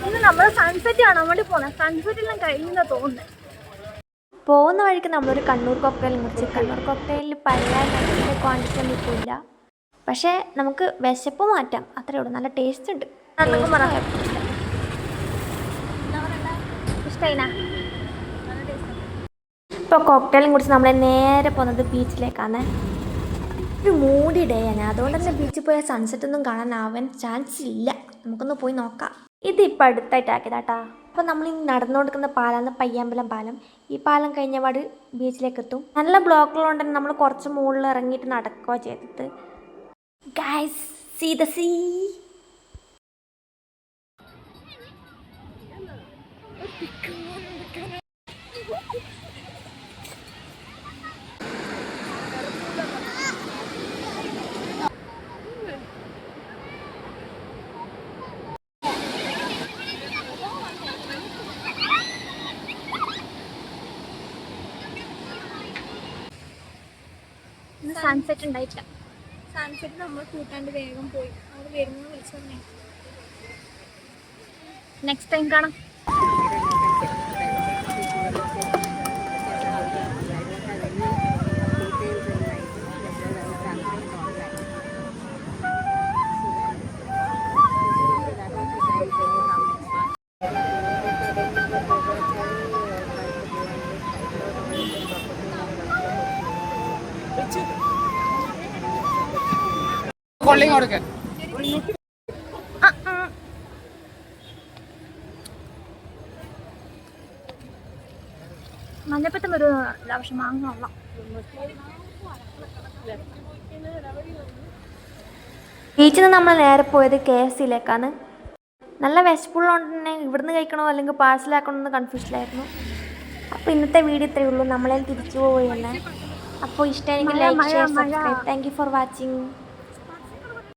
ഇന്ന് നമ്മൾ സൺസെറ്റ് കാണാൻ വേണ്ടി പോകണം. സൺസെറ്റെല്ലാം കഴിയുന്ന തോന്നുന്നത്. പോകുന്ന വഴിക്ക് നമ്മളൊരു കണ്ണൂർ കോക്ടെയിൽ മുറിച്ച്. കണ്ണൂർ കോക്ടെയിലിൽ പല ക്വാണ്ടിറ്റി ഒന്നും ഇപ്പോൾ ഇല്ല, പക്ഷേ നമുക്ക് വിശപ്പ് മാറ്റാം, അത്രേ ഉള്ളൂ. നല്ല ടേസ്റ്റ് ഉണ്ട്. ഇപ്പോൾ കോക്ടെയിലും കുറിച്ച് നമ്മൾ നേരെ പോകുന്നത് ബീച്ചിലേക്കാണ്. ഒരു മൂടി ഡേ ആണ്, അതുകൊണ്ട് തന്നെ ബീച്ചിൽ പോയാൽ സൺസെറ്റ് ഒന്നും കാണാനാവാൻ ചാൻസ് ഇല്ല. നമുക്കൊന്ന് പോയി നോക്കാം. ഇതിപ്പോൾ അടുത്തായിട്ട് ആക്കിയതാട്ടാ. അപ്പോൾ നമ്മൾ ഈ നടന്നുകൊടുക്കുന്ന പാലാണ് പയ്യാമ്പലം പാലം. ഈ പാലം കഴിഞ്ഞ പാട് ബീച്ചിലേക്ക് എത്തും. നല്ല ബ്ലോക്കുള്ളതുകൊണ്ട് തന്നെ നമ്മൾ കുറച്ച് മുകളിൽ ഇറങ്ങിയിട്ട് നടക്കുക ചെയ്തത്. Guys, see the sea. Sunset ഉണ്ടായിട്ടില്ല. സൺസെറ്റ് നമ്മൾ കൂട്ടാണ്ട് വേഗം പോയി. അവിടെ വരുന്നത് വിളിച്ചു തന്നെ. നെക്സ്റ്റ് ടൈം കാണാം. മഞ്ഞപ്പറ്റം ഒരു പക്ഷെ മാങ്ങ. ബീച്ചിൽ നിന്ന് നമ്മൾ നേരെ പോയത് KFCയിലേക്കാണ്. നല്ല വിശപ്പുള്ളതുകൊണ്ട് തന്നെ ഇവിടുന്ന് കഴിക്കണോ അല്ലെങ്കിൽ പാഴ്സലാക്കണമെന്ന് കൺഫ്യൂഷനിലായിരുന്നു. അപ്പോൾ ഇന്നത്തെ വീഡിയോ ഇത്രയേ ഉള്ളൂ. നമ്മളെ തിരിച്ചു പോവുകയല്ലേ. അപ്പോൾ ഇഷ്ടമായെങ്കിൽ like, share, subscribe. Thank you for watching.